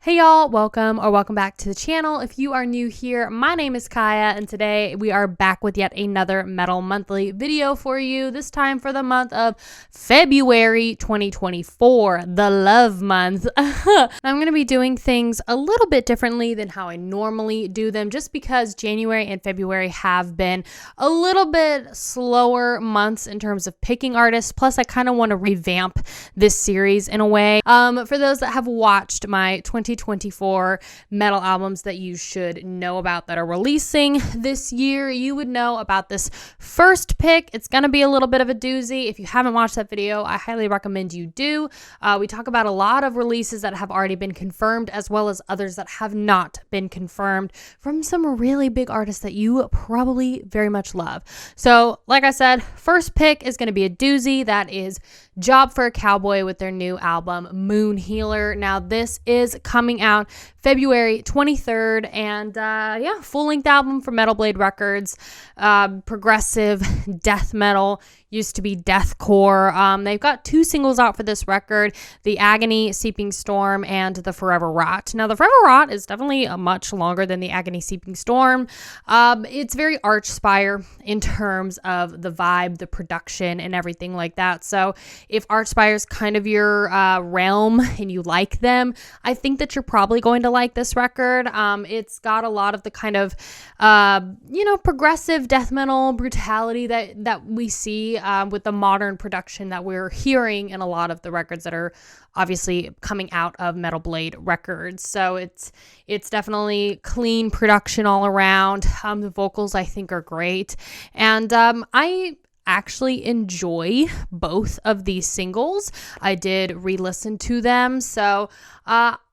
Hey y'all, welcome back to the channel. If you are new here, my name is Kaiya, and today we are back with yet another Metal Monthly video for you, this time for the month of February 2024, the love month. I'm going to be doing things a little bit differently than how I normally do them, just because January and February have been a little bit slower months in terms of picking artists, plus I kind of want to revamp this series in a way. For those that have watched my 2024 metal albums that you should know about that are releasing this year, you would know about this first pick. It's going to be a little bit of a doozy. If you haven't watched that video, I highly recommend you do. We talk about a lot of releases that have already been confirmed, as well as others that have not been confirmed from some really big artists that you probably very much love. So like I said, first pick is going to be a doozy. That is Job for a Cowboy with their new album Moon Healer. Now this is coming out February 23rd, and yeah, full-length album from Metal Blade Records. Progressive death metal, used to be deathcore. They've got two singles out for this record, The Agony, Seeping Storm, and The Forever Rot. Now, The Forever Rot is definitely much longer than The Agony, Seeping Storm. It's very Archspire in terms of the vibe, the production, and everything like that. So if Archspire is kind of your realm and you like them, I think that you're probably going to like this record. It's got a lot of the kind of, progressive death metal brutality that we see with the modern production that we're hearing in a lot of the records that are obviously coming out of Metal Blade Records. So it's definitely clean production all around. The vocals I think are great, and I actually enjoy both of these singles. I did re-listen to them, so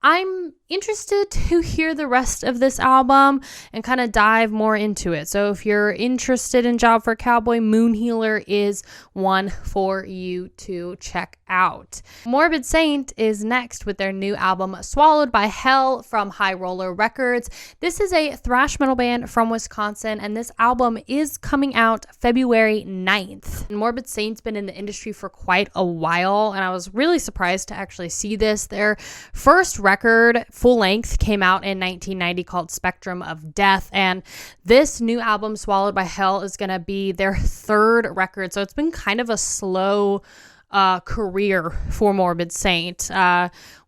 I'm interested to hear the rest of this album and kind of dive more into it. So if you're interested in Job for a Cowboy, Moon Healer is one for you to check out. Morbid Saint is next with their new album Swallowed by Hell from High Roller Records. This is a thrash metal band from Wisconsin, and this album is coming out February 9th. And Morbid Saint's been in the industry for quite a while, and I was really surprised to actually see this. Their first record, full length, came out in 1990 called Spectrum of Death, and this new album Swallowed by Hell is going to be their third record. So it's been kind of a slow career for Morbid Saint,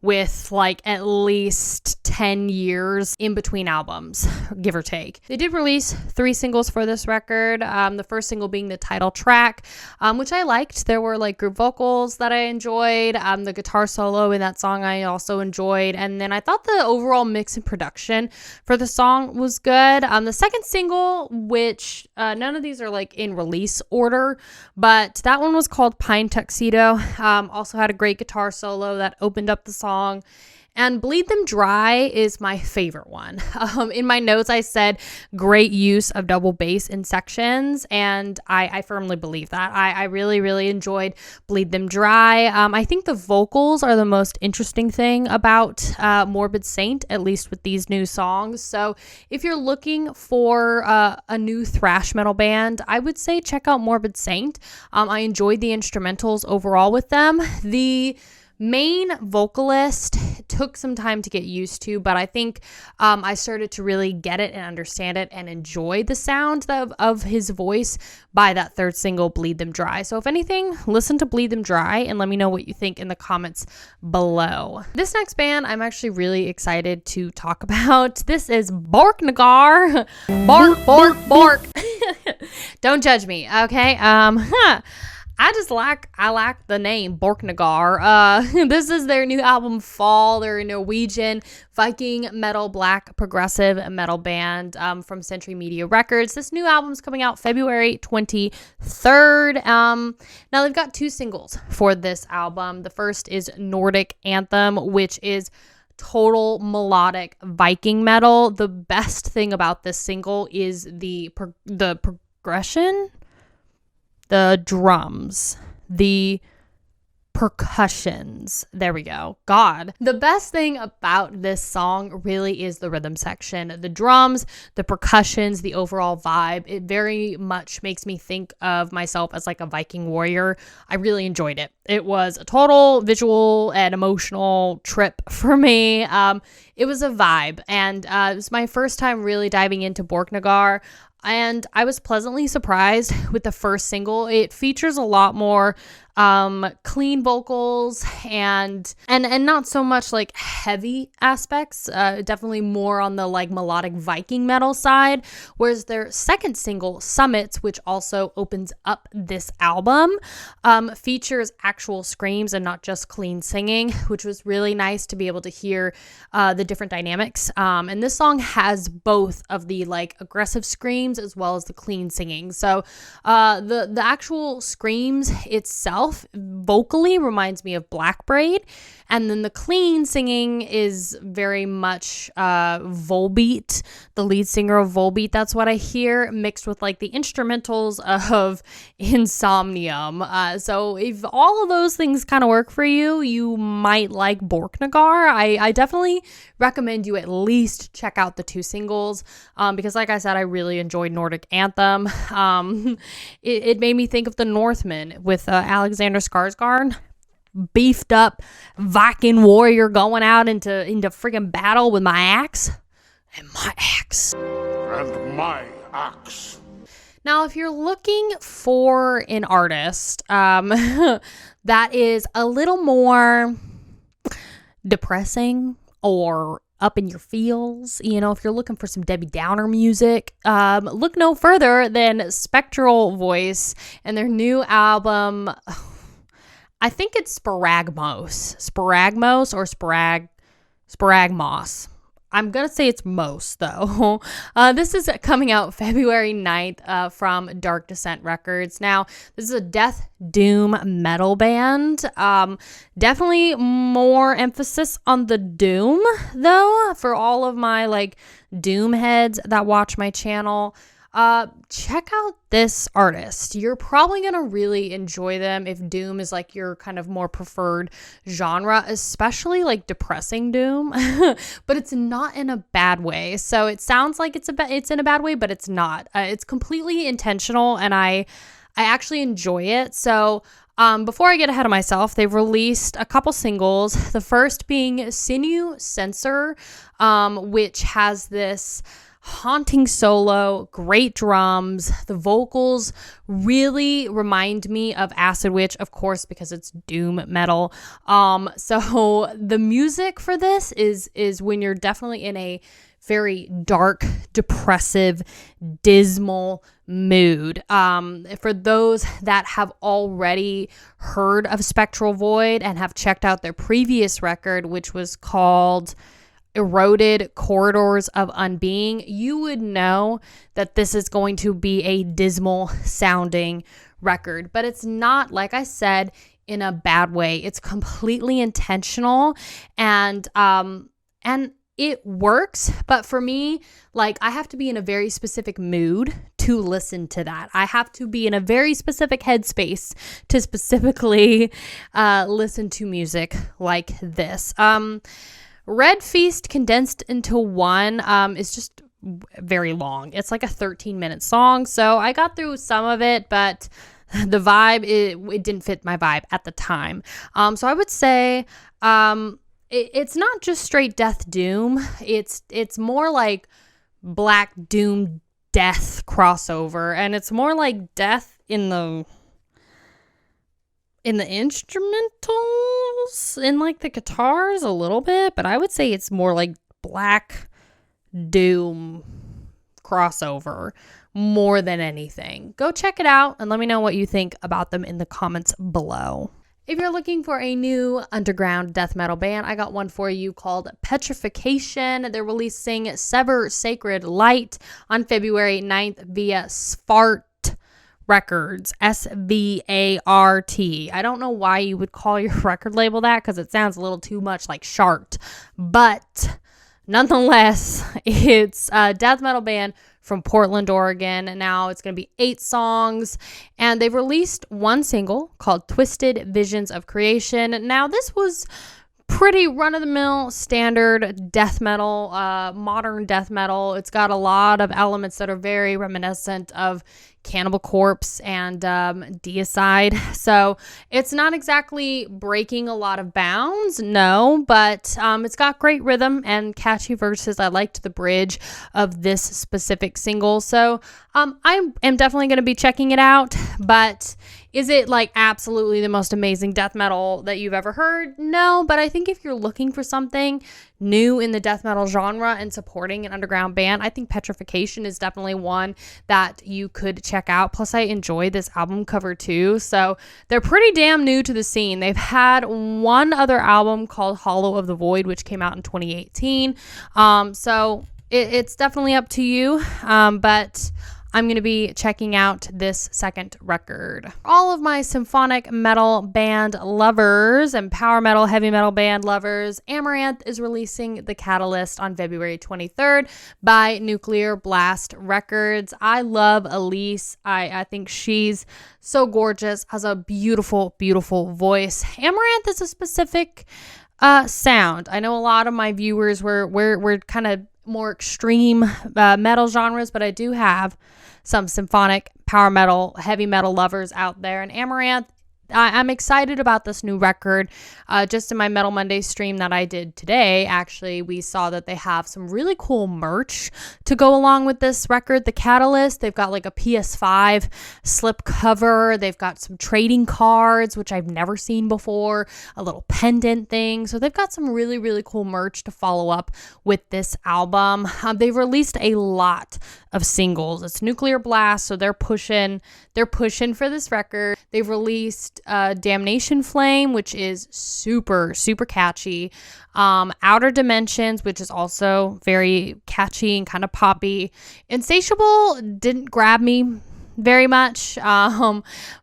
with like at least 10 years in between albums, give or take. They did release 3 singles for this record, the first single being the title track, which I liked. There were like group vocals that I enjoyed, the guitar solo in that song I also enjoyed, and then I thought the overall mix and production for the song was good. The second single, which none of these are like in release order, but that one was called Pine Tuxedo. Also had a great guitar solo that opened up the song. And Bleed Them Dry is my favorite one. In my notes, I said great use of double bass in sections, and I firmly believe that. I really, really enjoyed Bleed Them Dry. I think the vocals are the most interesting thing about Morbid Saint, at least with these new songs. So if you're looking for a new thrash metal band, I would say check out Morbid Saint. I enjoyed the instrumentals overall with them. The main vocalist took some time to get used to, but I think I started to really get it and understand it and enjoy the sound of his voice by that third single, Bleed Them Dry. So if anything, listen to Bleed Them Dry and let me know what you think in the comments below. This next band I'm actually really excited to talk about. This is Borknagar. Bork. Don't judge me, okay? I like the name Borknagar. This is their new album Fall. They're a Norwegian Viking metal black progressive metal band from Century Media Records. This new album's coming out February 23rd. Now they've got 2 singles for this album. The first is Nordic Anthem, which is total melodic Viking metal. The best thing about this single is the progression, the drums, the percussions. There we go. God. The best thing about this song really is the rhythm section. The drums, the percussions, the overall vibe. It very much makes me think of myself as like a Viking warrior. I really enjoyed it. It was a total visual and emotional trip for me. It was a vibe, and it was my first time really diving into Borknagar. And I was pleasantly surprised with the first single. It features a lot more clean vocals and not so much like heavy aspects, definitely more on the like melodic Viking metal side, whereas their second single, Summits, which also opens up this album, features actual screams and not just clean singing, which was really nice to be able to hear the different dynamics. And this song has both of the like aggressive screams as well as the clean singing. So the actual screams itself vocally reminds me of Black Braid, and then the clean singing is very much Volbeat, the lead singer of Volbeat. That's what I hear, mixed with like the instrumentals of Insomnium. So if all of those things kind of work for you, you might like Borknagar. I definitely recommend you at least check out the two singles, because like I said, I really enjoyed Nordic Anthem. It made me think of the Northmen with Alexander Skarsgård, beefed up Viking warrior going out into freaking battle with my axe. And my axe. Now, if you're looking for an artist that is a little more depressing or up in your feels, you know, if you're looking for some Debbie Downer music, look no further than Spectral Voice and their new album. I think it's Sporagmos or Sporagmos. I'm going to say it's most, though. This is coming out February 9th from Dark Descent Records. Now, this is a death doom metal band. Definitely more emphasis on the doom, though, for all of my, like, doom heads that watch my channel. Check out this artist. You're probably gonna really enjoy them if doom is like your kind of more preferred genre, especially like depressing doom. But it's not in a bad way. So it sounds like it's in a bad way, but it's not. It's completely intentional, and I actually enjoy it. So before I get ahead of myself, they've released a couple singles. The first being Sinew Sensor, which has this haunting solo, great drums. The vocals really remind me of Acid Witch, of course, because it's doom metal. So the music for this is when you're definitely in a very dark, depressive, dismal mood. For those that have already heard of Spectral Void and have checked out their previous record, which was called Eroded Corridors of Unbeing, you would know that this is going to be a dismal sounding record, but it's not, like I said, in a bad way. It's completely intentional, and it works. But for me, like, I have to be in a very specific mood to listen to that. I have to be in a very specific headspace to specifically listen to music like this. Red Feast condensed into one is just very long. It's like a 13-minute song, so I got through some of it, but the vibe, it didn't fit my vibe at the time. So I would say it's not just straight death doom. It's more like black doom death crossover, and it's more like death in the instrumentals, in like the guitars a little bit, but I would say it's more like black doom crossover more than anything. Go check it out and let me know what you think about them in the comments below. If you're looking for a new underground death metal band, I got one for you called Petrification. They're releasing Sever Sacred Light on February 9th via Svart Records, Svart. I don't know why you would call your record label that, because it sounds a little too much like Shart, but nonetheless, it's a death metal band from Portland, Oregon. And now it's going to be 8 songs. And they've released one single called Twisted Visions of Creation. Now, this was pretty run-of-the-mill standard death metal, modern death metal. It's got a lot of elements that are very reminiscent of Cannibal Corpse and Deicide. So it's not exactly breaking a lot of bounds, no, but it's got great rhythm and catchy verses. I liked the bridge of this specific single. So I am definitely going to be checking it out, but is it like absolutely the most amazing death metal that you've ever heard? No, but I think if you're looking for something new in the death metal genre and supporting an underground band, I think Petrification is definitely one that you could check out. Plus, I enjoy this album cover too. So they're pretty damn new to the scene. They've had one other album called Hollow of the Void, which came out in 2018. So it's definitely up to you. But I'm going to be checking out this second record. All of my symphonic metal band lovers and power metal, heavy metal band lovers, Amaranthe is releasing The Catalyst on February 23rd by Nuclear Blast Records. I love Elise. I think she's so gorgeous, has a beautiful, beautiful voice. Amaranthe is a specific sound. I know a lot of my viewers were kind of more extreme metal genres, but I do have some symphonic power metal, heavy metal lovers out there. And Amaranthe, I'm excited about this new record. Just in my Metal Monday stream that I did today, actually, we saw that they have some really cool merch to go along with this record, The Catalyst. They've got like a PS5 slip cover. They've got some trading cards, which I've never seen before, a little pendant thing. So they've got some really, really cool merch to follow up with this album. They've released a lot of singles. It's Nuclear Blast, so they're pushing for this record. They've released Damnation Flame, which is super, super catchy. Outer Dimensions, which is also very catchy and kind of poppy. Insatiable didn't grab me very much,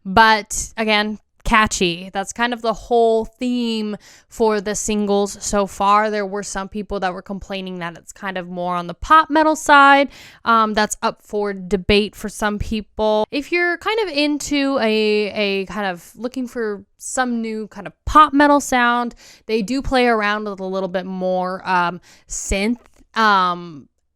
but again, catchy. That's kind of the whole theme for the singles so far. There were some people that were complaining that it's kind of more on the pop metal side. That's up for debate for some people. If you're kind of into a kind of looking for some new kind of pop metal sound, they do play around with a little bit more synth.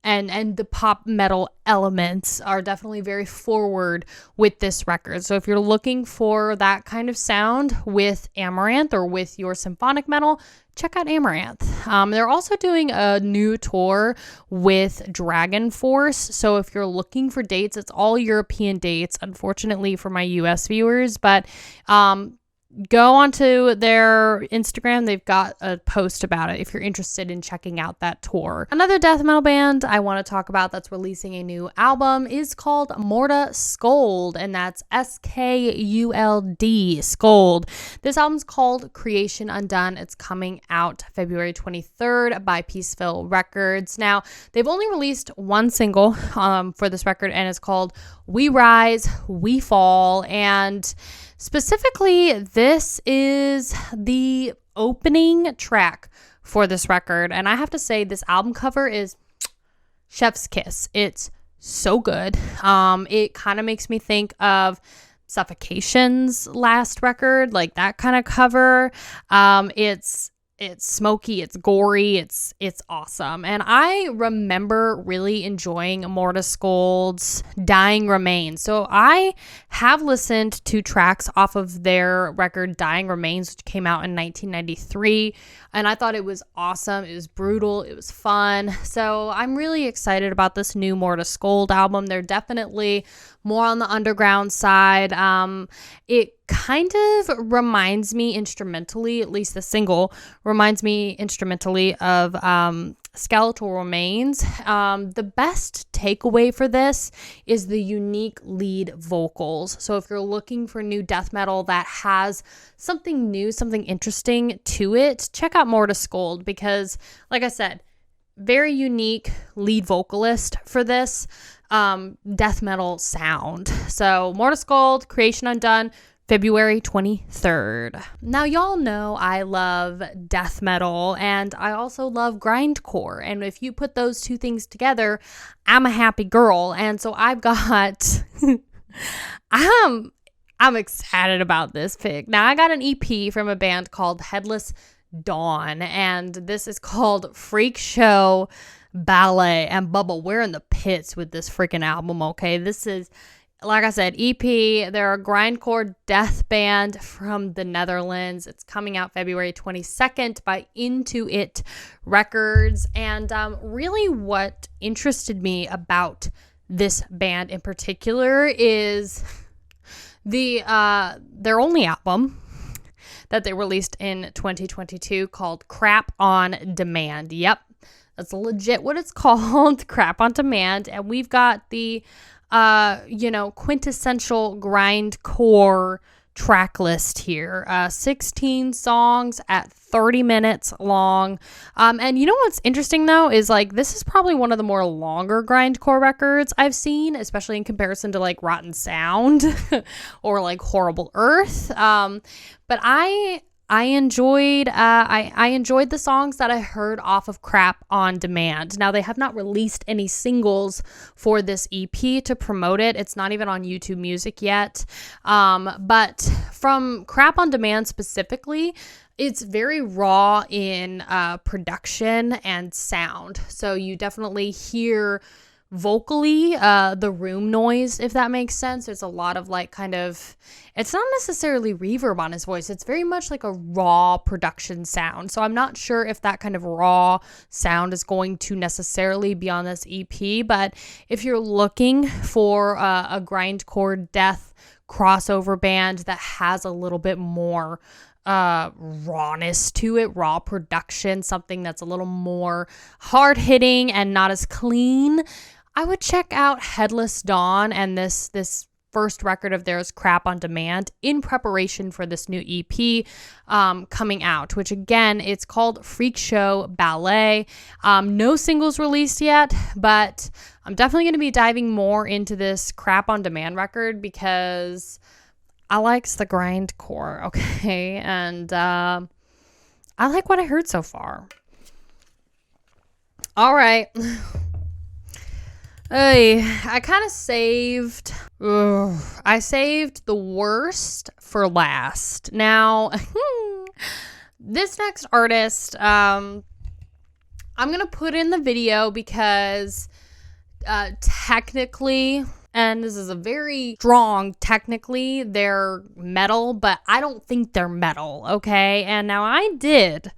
And the pop metal elements are definitely very forward with this record. So if you're looking for that kind of sound with Amaranthe or with your symphonic metal, check out Amaranthe. They're also doing a new tour with Dragon Force. So if you're looking for dates, it's all European dates, unfortunately for my US viewers, but go onto their Instagram. They've got a post about it if you're interested in checking out that tour. Another death metal band I want to talk about that's releasing a new album is called Morta Skuld, and that's Skuld, Skuld. This album's called Creation Undone. It's coming out February 23rd by Peaceville Records. Now, they've only released one single for this record, and it's called We Rise, We Fall, and specifically, this is the opening track for this record. And I have to say, this album cover is chef's kiss. It's so good. It kind of makes me think of Suffocation's last record, like that kind of cover. It's smoky, it's gory, it's awesome. And I remember really enjoying Morta Skuld's Dying Remains. So I have listened to tracks off of their record Dying Remains, which came out in 1993. And I thought it was awesome. It was brutal. It was fun. So I'm really excited about this new Morta Skuld album. They're definitely more on the underground side. It kind of reminds me instrumentally, at least the single reminds me instrumentally of Skeletal Remains. The best takeaway for this is the unique lead vocals. So if you're looking for new death metal that has something new, something interesting to it, check out Morta Skuld, because like I said, very unique lead vocalist for this death metal sound. So Morta Skuld, Creation Undone, February 23rd. Now, y'all know I love death metal and I also love grindcore. And if you put those two things together, I'm a happy girl. And so I've got, I'm excited about this pick. Now, I got an EP from a band called Headless Dawn, and this is called Freak Show Ballet. And Bubba, we're in the pits with this freaking album, okay? This is, like I said, EP. They're a grindcore death band from the Netherlands. It's coming out February 22nd by Into It Records. And really what interested me about this band in particular is their only album that they released in 2022 called Crap on Demand. Yep, that's legit what it's called, Crap on Demand. And we've got the quintessential grindcore track list here. 16 songs at 30 minutes long. And you know what's interesting though is like this is probably one of the more longer grindcore records I've seen, especially in comparison to like Rotten Sound or like Horrible Earth. But I enjoyed the songs that I heard off of Crap on Demand. Now, they have not released any singles for this EP to promote it. It's not even on YouTube Music yet. But from Crap on Demand specifically, it's very raw in production and sound. So you definitely hear vocally the room noise, if that makes sense. There's a lot of like kind of, it's not necessarily reverb on his voice, it's very much like a raw production sound. So I'm not sure if that kind of raw sound is going to necessarily be on this EP, but if you're looking for a grindcore death crossover band that has a little bit more rawness to it, raw production, something that's a little more hard-hitting and not as clean, I would check out Headless Dawn and this first record of theirs, Crap on Demand, in preparation for this new EP coming out, which again, it's called Freak Show Ballet. No singles released yet, but I'm definitely going to be diving more into this Crap on Demand record because I likes the grindcore, okay? And I like what I heard so far. All right. I kind of saved the worst for last. Now, this next artist, I'm going to put in the video because technically, and this is a very strong, technically, they're metal, but I don't think they're metal, okay? And now I did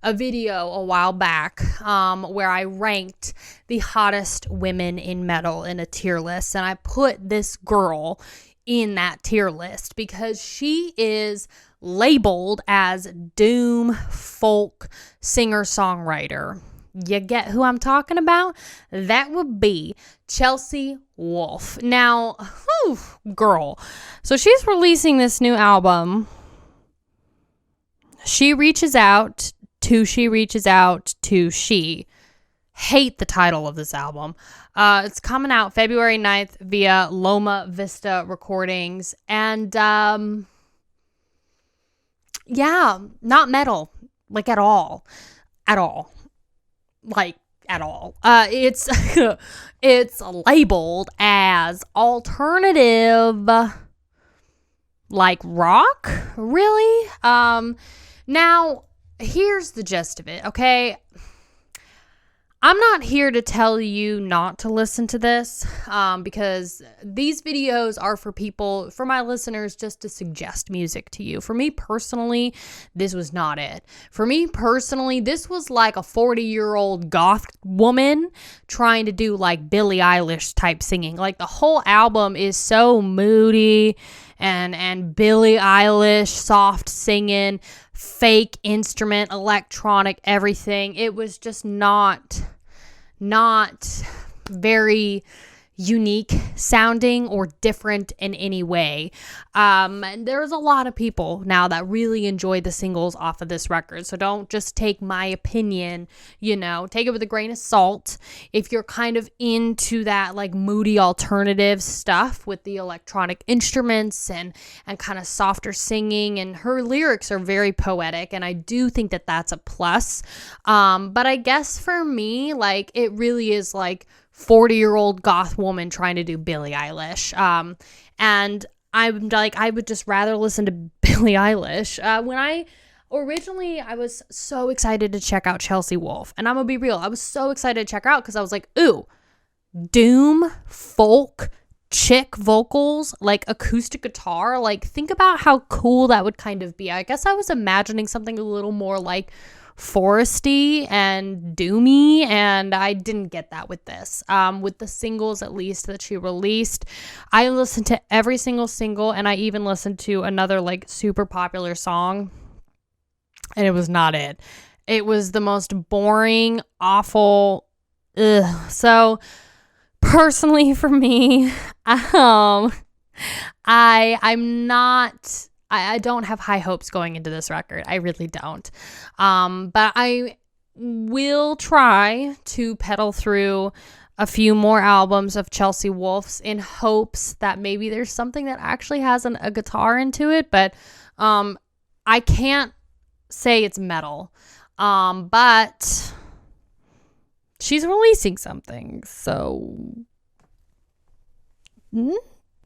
a video a while back where I ranked the hottest women in metal in a tier list, and I put this girl in that tier list because she is labeled as doom folk singer-songwriter. You get who I'm talking about? That would be Chelsea Wolfe. Now, girl. So she's releasing this new album. She reaches out to she. Hate the title of this album. It's coming out February 9th via Loma Vista Recordings. And, yeah, not metal. Like, at all. At all. Like, at all. It's it's labeled as alternative, like, rock? Really? Now, here's the gist of it, okay? I'm not here to tell you not to listen to this because these videos are for my listeners, just to suggest music to you. For me personally, this was not it. For me personally, this was like a 40-year-old goth woman trying to do like Billie Eilish type singing. Like the whole album is so moody and Billie Eilish soft singing, fake instrument, electronic, everything. It was just not very unique sounding or different in any way. And there's a lot of people now that really enjoy the singles off of this record. So don't just take my opinion, take it with a grain of salt. If you're kind of into that like moody alternative stuff with the electronic instruments and kind of softer singing, and her lyrics are very poetic, and I do think that that's a plus. But I guess for me, like, it really is like 40-year-old goth woman trying to do Billie Eilish. And I'm like, I would just rather listen to Billie Eilish. Originally, I was so excited to check out Chelsea Wolfe. And I'm going to be real, I was so excited to check her out because I was like, ooh, doom, folk, chick vocals, like acoustic guitar. Like, think about how cool that would kind of be. I guess I was imagining something a little more like foresty and doomy, and I didn't get that with this. With the singles, at least, that she released, I listened to every single single, and I even listened to another like super popular song, and it was not it. It was the most boring, awful, So personally for me, I don't have high hopes going into this record. I really don't. But I will try to pedal through a few more albums of Chelsea Wolfe's in hopes that maybe there's something that actually has a guitar into it. But I can't say it's metal. But she's releasing something. So...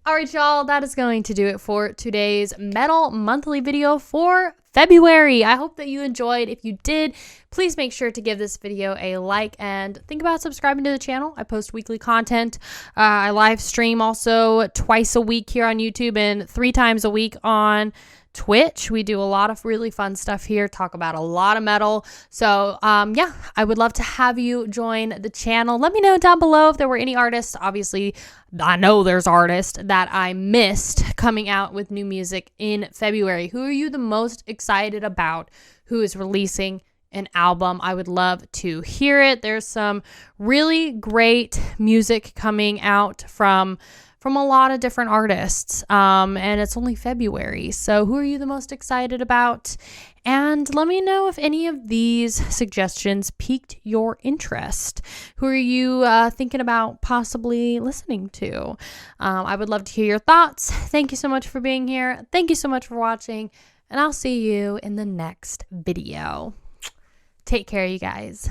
All right, y'all, that is going to do it for today's Metal Monthly video for February. I hope that you enjoyed. If you did, please make sure to give this video a like and think about subscribing to the channel. I post weekly content. I live stream also twice a week here on YouTube and 3 times a week on Twitch. We do a lot of really fun stuff here, talk about a lot of metal. So yeah, I would love to have you join the channel. Let me know down below if there were any artists. Obviously, I know there's artists that I missed coming out with new music in February. Who are you the most excited about who is releasing an album? I would love to hear it. There's some really great music coming out from a lot of different artists, and it's only February. So who are you the most excited about? And let me know if any of these suggestions piqued your interest. Who are you thinking about possibly listening to? I would love to hear your thoughts. Thank you so much for being here. Thank you so much for watching, and I'll see you in the next video. Take care, you guys.